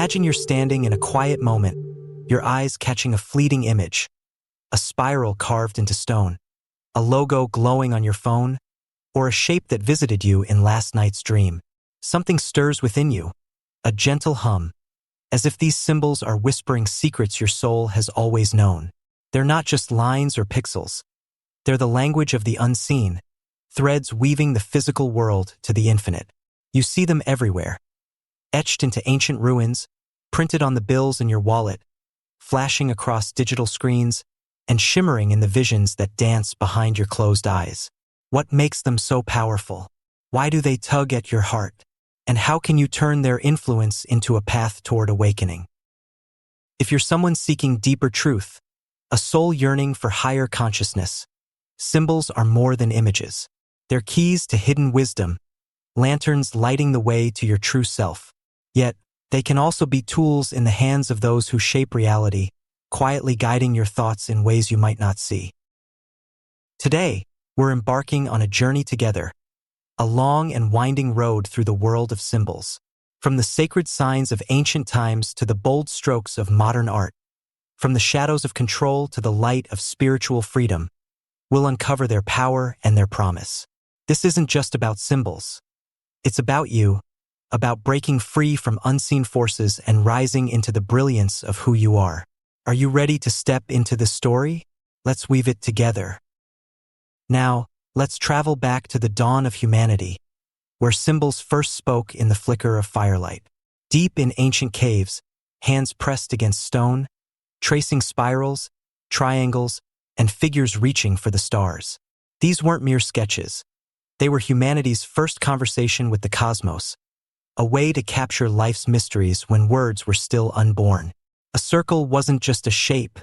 Imagine you're standing in a quiet moment, your eyes catching a fleeting image, a spiral carved into stone, a logo glowing on your phone, or a shape that visited you in last night's dream. Something stirs within you, a gentle hum, as if these symbols are whispering secrets your soul has always known. They're not just lines or pixels. They're the language of the unseen, threads weaving the physical world to the infinite. You see them everywhere, etched into ancient ruins, printed on the bills in your wallet, flashing across digital screens, and shimmering in the visions that dance behind your closed eyes. What makes them so powerful? Why do they tug at your heart? And how can you turn their influence into a path toward awakening? If you're someone seeking deeper truth, a soul yearning for higher consciousness, symbols are more than images. They're keys to hidden wisdom, lanterns lighting the way to your true self. Yet, they can also be tools in the hands of those who shape reality, quietly guiding your thoughts in ways you might not see. Today, we're embarking on a journey together, a long and winding road through the world of symbols. From the sacred signs of ancient times to the bold strokes of modern art, from the shadows of control to the light of spiritual freedom, we'll uncover their power and their promise. This isn't just about symbols. It's about you, about breaking free from unseen forces and rising into the brilliance of who you are. Are you ready to step into this story? Let's weave it together. Now, let's travel back to the dawn of humanity, where symbols first spoke in the flicker of firelight. Deep in ancient caves, hands pressed against stone, tracing spirals, triangles, and figures reaching for the stars. These weren't mere sketches. They were humanity's first conversation with the cosmos, a way to capture life's mysteries when words were still unborn. A circle wasn't just a shape.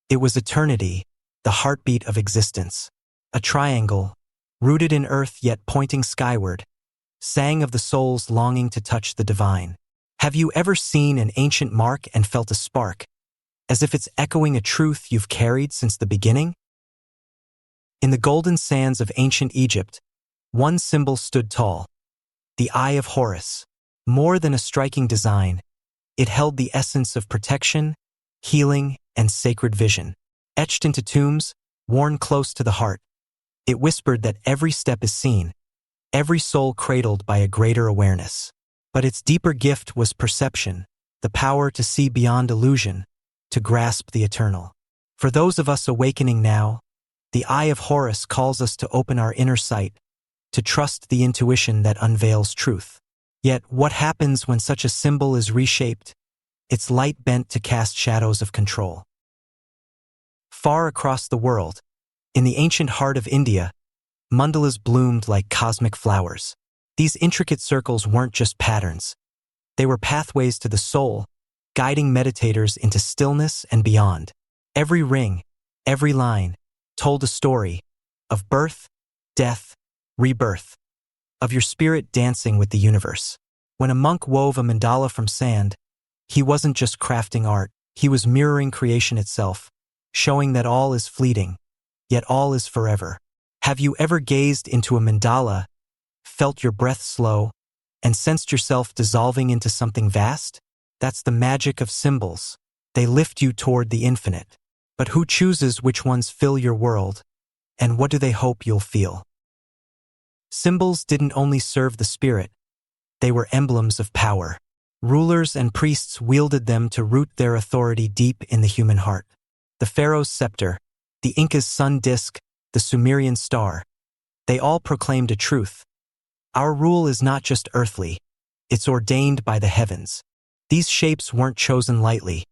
It was eternity, the heartbeat of existence. A triangle, rooted in earth yet pointing skyward, sang of the soul's longing to touch the divine. Have you ever seen an ancient mark and felt a spark, as if it's echoing a truth you've carried since the beginning? In the golden sands of ancient Egypt, one symbol stood tall, the Eye of Horus. More than a striking design, it held the essence of protection, healing, and sacred vision. Etched into tombs, worn close to the heart, it whispered that every step is seen, every soul cradled by a greater awareness. But its deeper gift was perception, the power to see beyond illusion, to grasp the eternal. For those of us awakening now, the Eye of Horus calls us to open our inner sight, to trust the intuition that unveils truth. Yet, what happens when such a symbol is reshaped, its light bent to cast shadows of control? Far across the world, in the ancient heart of India, mandalas bloomed like cosmic flowers. These intricate circles weren't just patterns. They were pathways to the soul, guiding meditators into stillness and beyond. Every ring, every line, told a story of birth, death, rebirth, of your spirit dancing with the universe. When a monk wove a mandala from sand, he wasn't just crafting art, he was mirroring creation itself, showing that all is fleeting, yet all is forever. Have you ever gazed into a mandala, felt your breath slow, and sensed yourself dissolving into something vast? That's the magic of symbols. They lift you toward the infinite. But who chooses which ones fill your world, and what do they hope you'll feel? Symbols didn't only serve the spirit, they were emblems of power. Rulers and priests wielded them to root their authority deep in the human heart. The pharaoh's scepter, the Inca's sun disk, the Sumerian star, they all proclaimed a truth. Our rule is not just earthly, it's ordained by the heavens. These shapes weren't chosen lightly.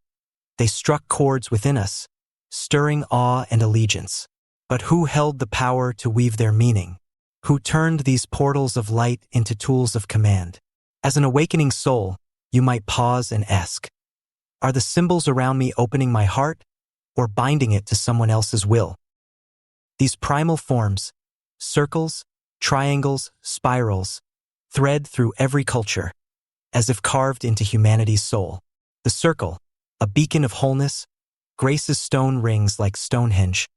They struck chords within us, stirring awe and allegiance. But who held the power to weave their meaning? Who turned these portals of light into tools of command? As an awakening soul, you might pause and ask, are the symbols around me opening my heart or binding it to someone else's will? These primal forms, circles, triangles, spirals, thread through every culture, as if carved into humanity's soul. The circle, a beacon of wholeness, graces stone rings like Stonehenge,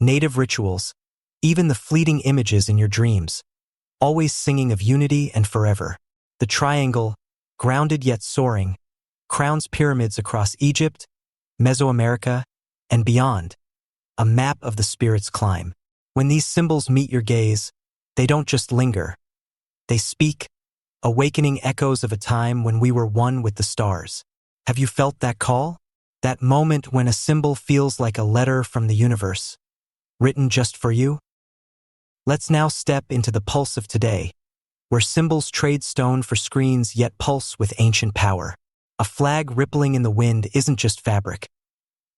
native rituals, even the fleeting images in your dreams, always singing of unity and forever. The triangle, grounded yet soaring, crowns pyramids across Egypt, Mesoamerica, and beyond, a map of the spirit's climb. When these symbols meet your gaze, they don't just linger. They speak, awakening echoes of a time when we were one with the stars. Have you felt that call? That moment when a symbol feels like a letter from the universe, written just for you? Let's now step into the pulse of today, where symbols trade stone for screens yet pulse with ancient power. A flag rippling in the wind isn't just fabric.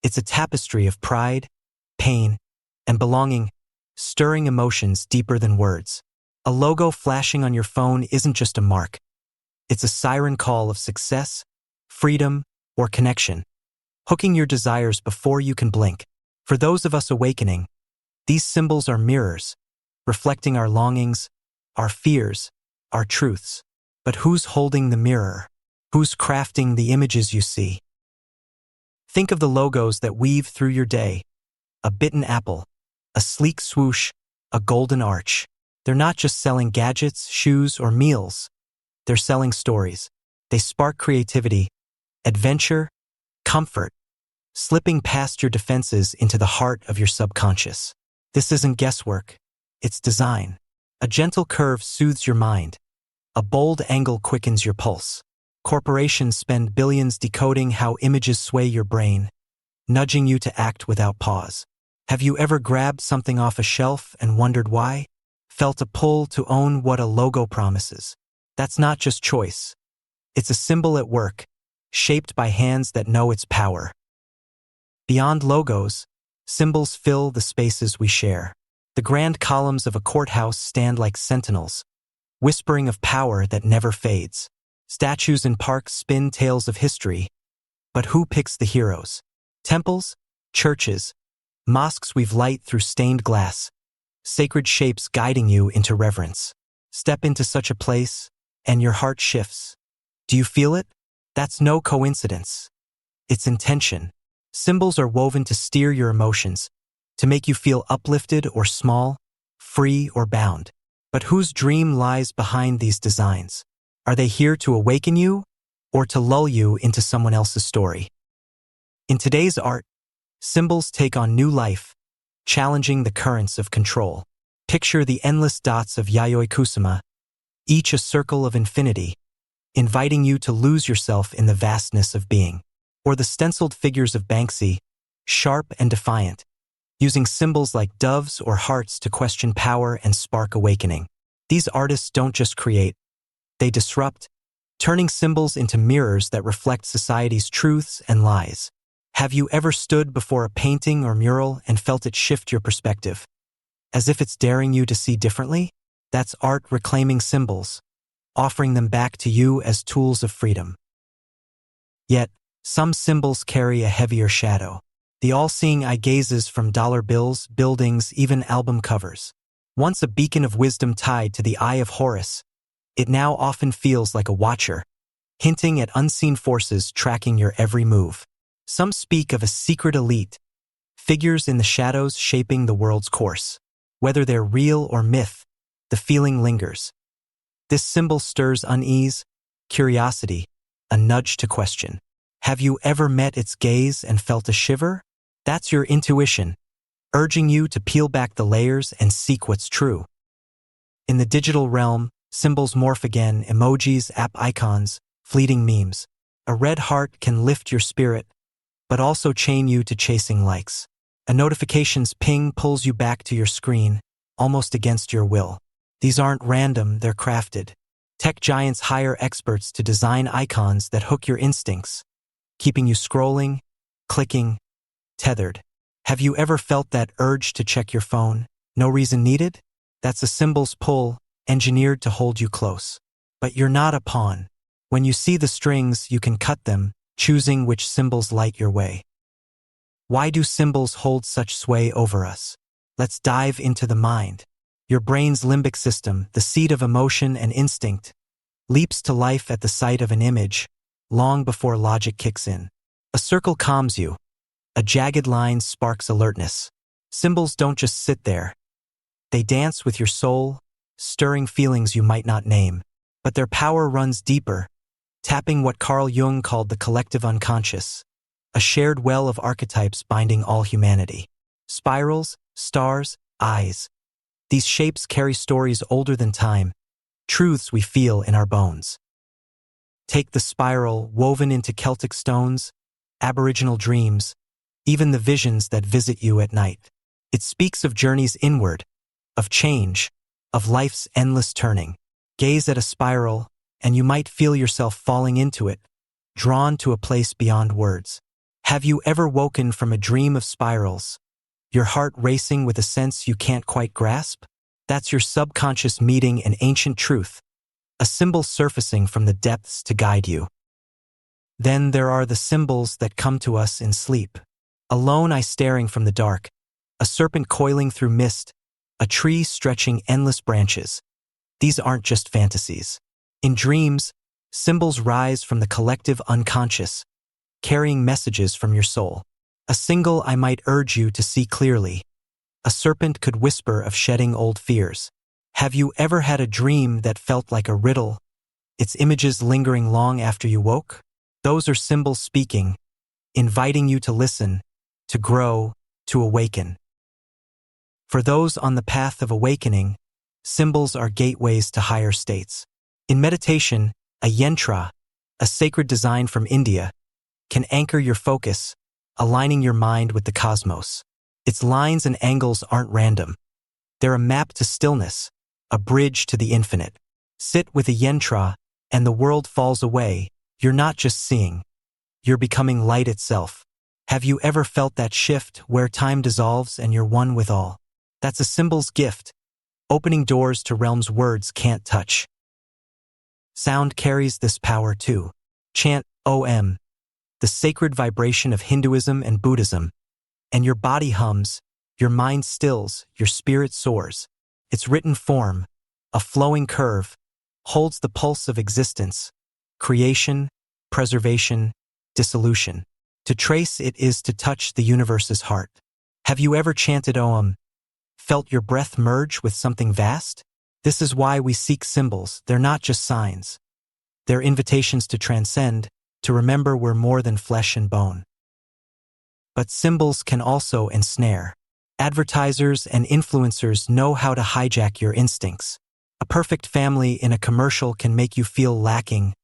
It's a tapestry of pride, pain, and belonging, stirring emotions deeper than words. A logo flashing on your phone isn't just a mark. It's a siren call of success, freedom, or connection, hooking your desires before you can blink. For those of us awakening, these symbols are mirrors, reflecting our longings, our fears, our truths. But who's holding the mirror? Who's crafting the images you see? Think of the logos that weave through your day. A bitten apple, a sleek swoosh, a golden arch. They're not just selling gadgets, shoes, or meals. They're selling stories. They spark creativity, adventure, comfort, slipping past your defenses into the heart of your subconscious. This isn't guesswork. It's design. A gentle curve soothes your mind. A bold angle quickens your pulse. Corporations spend billions decoding how images sway your brain, nudging you to act without pause. Have you ever grabbed something off a shelf and wondered why? Felt a pull to own what a logo promises? That's not just choice. It's a symbol at work, shaped by hands that know its power. Beyond logos, symbols fill the spaces we share. The grand columns of a courthouse stand like sentinels, whispering of power that never fades. Statues in parks spin tales of history. But who picks the heroes? Temples, churches, mosques weave light through stained glass, sacred shapes guiding you into reverence. Step into such a place, and your heart shifts. Do you feel it? That's no coincidence. It's intention. Symbols are woven to steer your emotions, to make you feel uplifted or small, free or bound. But whose dream lies behind these designs? Are they here to awaken you, or to lull you into someone else's story? In today's art, symbols take on new life, challenging the currents of control. Picture the endless dots of Yayoi Kusama, each a circle of infinity, inviting you to lose yourself in the vastness of being. Or the stenciled figures of Banksy, sharp and defiant, using symbols like doves or hearts to question power and spark awakening. These artists don't just create, they disrupt, turning symbols into mirrors that reflect society's truths and lies. Have you ever stood before a painting or mural and felt it shift your perspective? As if it's daring you to see differently? That's art reclaiming symbols, offering them back to you as tools of freedom. Yet, some symbols carry a heavier shadow. The all-seeing eye gazes from dollar bills, buildings, even album covers. Once a beacon of wisdom tied to the Eye of Horus, it now often feels like a watcher, hinting at unseen forces tracking your every move. Some speak of a secret elite, figures in the shadows shaping the world's course. Whether they're real or myth, the feeling lingers. This symbol stirs unease, curiosity, a nudge to question. Have you ever met its gaze and felt a shiver? That's your intuition, urging you to peel back the layers and seek what's true. In the digital realm, symbols morph again, emojis, app icons, fleeting memes. A red heart can lift your spirit, but also chain you to chasing likes. A notification's ping pulls you back to your screen, almost against your will. These aren't random, they're crafted. Tech giants hire experts to design icons that hook your instincts, keeping you scrolling, clicking, tethered. Have you ever felt that urge to check your phone? No reason needed? That's a symbol's pull, engineered to hold you close. But you're not a pawn. When you see the strings, you can cut them, choosing which symbols light your way. Why do symbols hold such sway over us? Let's dive into the mind. Your brain's limbic system, the seat of emotion and instinct, leaps to life at the sight of an image, long before logic kicks in. A circle calms you. A jagged line sparks alertness. Symbols don't just sit there. They dance with your soul, stirring feelings you might not name. But their power runs deeper, tapping what Carl Jung called the collective unconscious, a shared well of archetypes binding all humanity. Spirals, stars, eyes. These shapes carry stories older than time, truths we feel in our bones. Take the spiral woven into Celtic stones, Aboriginal dreams, even the visions that visit you at night. It speaks of journeys inward, of change, of life's endless turning. Gaze at a spiral, and you might feel yourself falling into it, drawn to a place beyond words. Have you ever woken from a dream of spirals, your heart racing with a sense you can't quite grasp? That's your subconscious meeting an ancient truth, a symbol surfacing from the depths to guide you. Then there are the symbols that come to us in sleep. A lone eye staring from the dark, a serpent coiling through mist, a tree stretching endless branches. These aren't just fantasies. In dreams, symbols rise from the collective unconscious, carrying messages from your soul. A single eye might urge you to see clearly. A serpent could whisper of shedding old fears. Have you ever had a dream that felt like a riddle, its images lingering long after you woke? Those are symbols speaking, inviting you to listen, to grow, to awaken. For those on the path of awakening, symbols are gateways to higher states. In meditation, a yantra, a sacred design from India, can anchor your focus, aligning your mind with the cosmos. Its lines and angles aren't random. They're a map to stillness, a bridge to the infinite. Sit with a yantra, and the world falls away. You're not just seeing. You're becoming light itself. Have you ever felt that shift where time dissolves and you're one with all? That's a symbol's gift, opening doors to realms words can't touch. Sound carries this power too. Chant Om, the sacred vibration of Hinduism and Buddhism, and your body hums, your mind stills, your spirit soars. Its written form, a flowing curve, holds the pulse of existence, creation, preservation, dissolution. To trace it is to touch the universe's heart. Have you ever chanted Om, felt your breath merge with something vast? This is why we seek symbols. They're not just signs. They're invitations to transcend, to remember we're more than flesh and bone. But symbols can also ensnare. Advertisers and influencers know how to hijack your instincts. A perfect family in a commercial can make you feel lacking,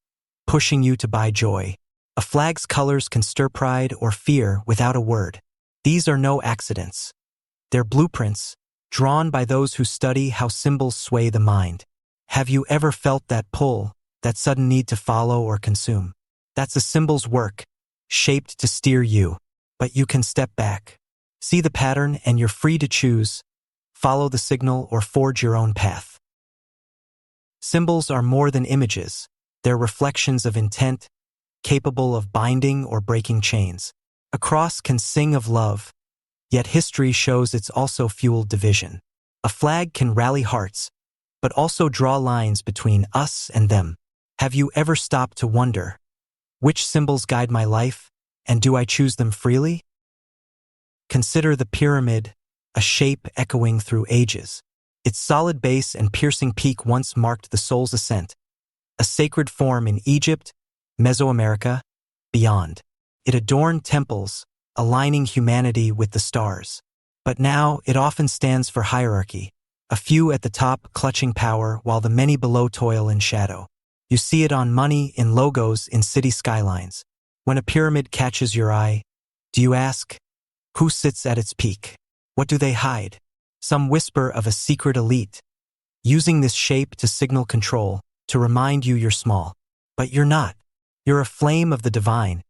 pushing you to buy joy. A flag's colors can stir pride or fear without a word. These are no accidents. They're blueprints, drawn by those who study how symbols sway the mind. Have you ever felt that pull, that sudden need to follow or consume? That's a symbol's work, shaped to steer you. But you can step back. See the pattern and you're free to choose. Follow the signal or forge your own path. Symbols are more than images. They're reflections of intent, capable of binding or breaking chains. A cross can sing of love, yet history shows it's also fueled division. A flag can rally hearts, but also draw lines between us and them. Have you ever stopped to wonder, which symbols guide my life, and do I choose them freely? Consider the pyramid, a shape echoing through ages. Its solid base and piercing peak once marked the soul's ascent, a sacred form in Egypt, Mesoamerica, beyond. It adorned temples, aligning humanity with the stars. But now it often stands for hierarchy, a few at the top clutching power while the many below toil in shadow. You see it on money, in logos, in city skylines. When a pyramid catches your eye, do you ask, who sits at its peak? What do they hide? Some whisper of a secret elite, using this shape to signal control, to remind you you're small. But you're not. You're a flame of the divine,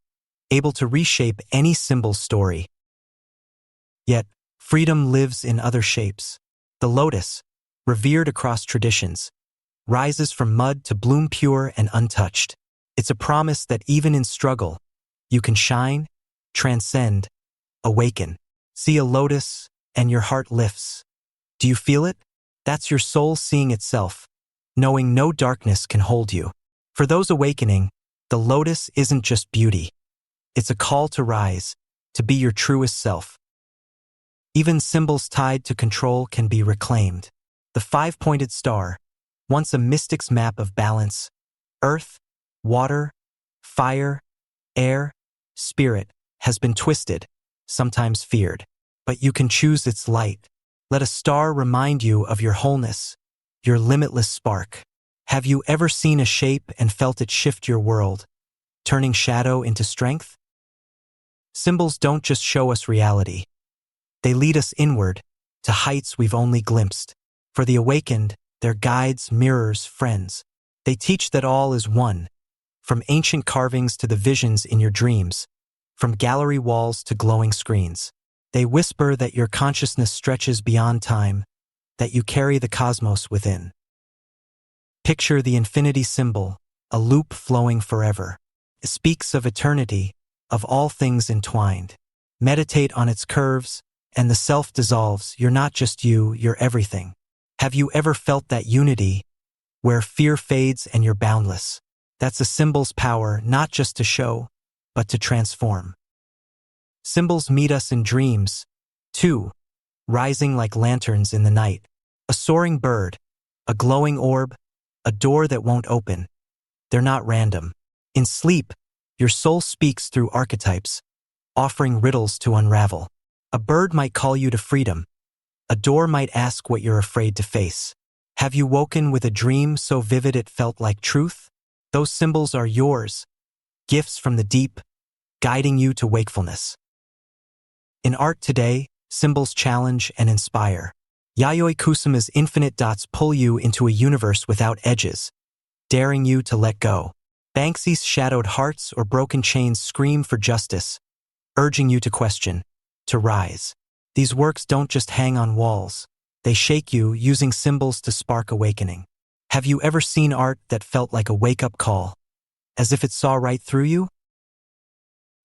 able to reshape any symbol's story. Yet, freedom lives in other shapes. The lotus, revered across traditions, rises from mud to bloom pure and untouched. It's a promise that even in struggle, you can shine, transcend, awaken. See a lotus, and your heart lifts. Do you feel it? That's your soul seeing itself, knowing no darkness can hold you. For those awakening, the lotus isn't just beauty. It's a call to rise, to be your truest self. Even symbols tied to control can be reclaimed. The five-pointed star, once a mystic's map of balance, earth, water, Fire, air, spirit has been twisted, sometimes feared. But you can choose its light. Let a star remind you of your wholeness, your limitless spark. Have you ever seen a shape and felt it shift your world, turning shadow into strength? Symbols don't just show us reality. They lead us inward, to heights we've only glimpsed. For the awakened, they're guides, mirrors, friends. They teach that all is one, from ancient carvings to the visions in your dreams, from gallery walls to glowing screens. They whisper that your consciousness stretches beyond time, that you carry the cosmos within. Picture the infinity symbol, a loop flowing forever. It speaks of eternity, of all things entwined. Meditate on its curves, and the self dissolves. You're not just you, you're everything. Have you ever felt that unity, where fear fades and you're boundless? That's a symbol's power, not just to show, but to transform. Symbols meet us in dreams, too, rising like lanterns in the night. A soaring bird, a glowing orb, a door that won't open. They're not random. In sleep, your soul speaks through archetypes, offering riddles to unravel. A bird might call you to freedom. A door might ask what you're afraid to face. Have you woken with a dream so vivid it felt like truth? Those symbols are yours, gifts from the deep, guiding you to wakefulness. In art today, symbols challenge and inspire. Yayoi Kusama's infinite dots pull you into a universe without edges, daring you to let go. Banksy's shadowed hearts or broken chains scream for justice, urging you to question, to rise. These works don't just hang on walls. They shake you, using symbols to spark awakening. Have you ever seen art that felt like a wake-up call, as if it saw right through you?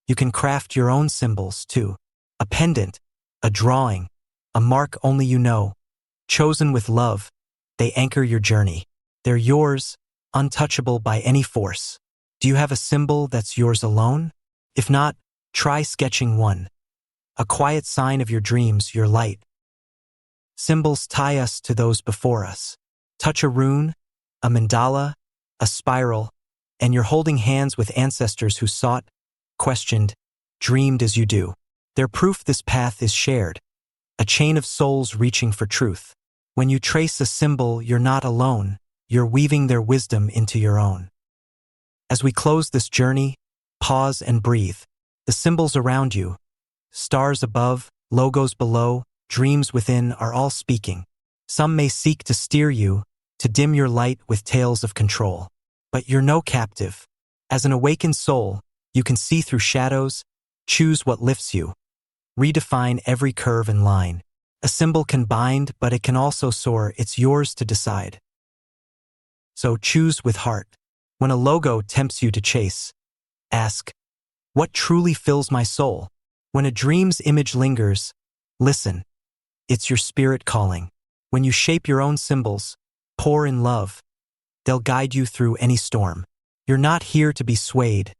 You can craft your own symbols, too. A pendant, a drawing, a mark only you know. Chosen with love, they anchor your journey. They're yours, untouchable by any force. Do you have a symbol that's yours alone? If not, try sketching one. A quiet sign of your dreams, your light. Symbols tie us to those before us. Touch a rune, a mandala, a spiral, and you're holding hands with ancestors who sought, questioned, dreamed as you do. They're proof this path is shared, a chain of souls reaching for truth. When you trace a symbol, you're not alone. You're weaving their wisdom into your own. As we close this journey, pause and breathe. The symbols around you, stars above, logos below, dreams within, are all speaking. Some may seek to steer you, to dim your light with tales of control. But you're no captive. As an awakened soul, you can see through shadows, choose what lifts you. Redefine every curve and line. A symbol can bind, but it can also soar. It's yours to decide. So choose with heart. When a logo tempts you to chase, ask, what truly fills my soul? When a dream's image lingers, listen. It's your spirit calling. When you shape your own symbols, pour in love. They'll guide you through any storm. You're not here to be swayed.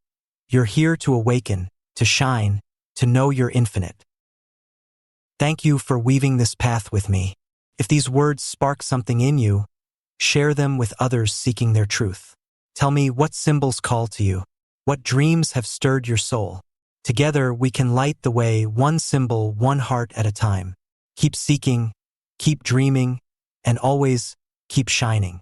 You're here to awaken, to shine, to know you're infinite. Thank you for weaving this path with me. If these words spark something in you, share them with others seeking their truth. Tell me what symbols call to you, what dreams have stirred your soul. Together we can light the way, one symbol, one heart at a time. Keep seeking, keep dreaming, and always keep shining.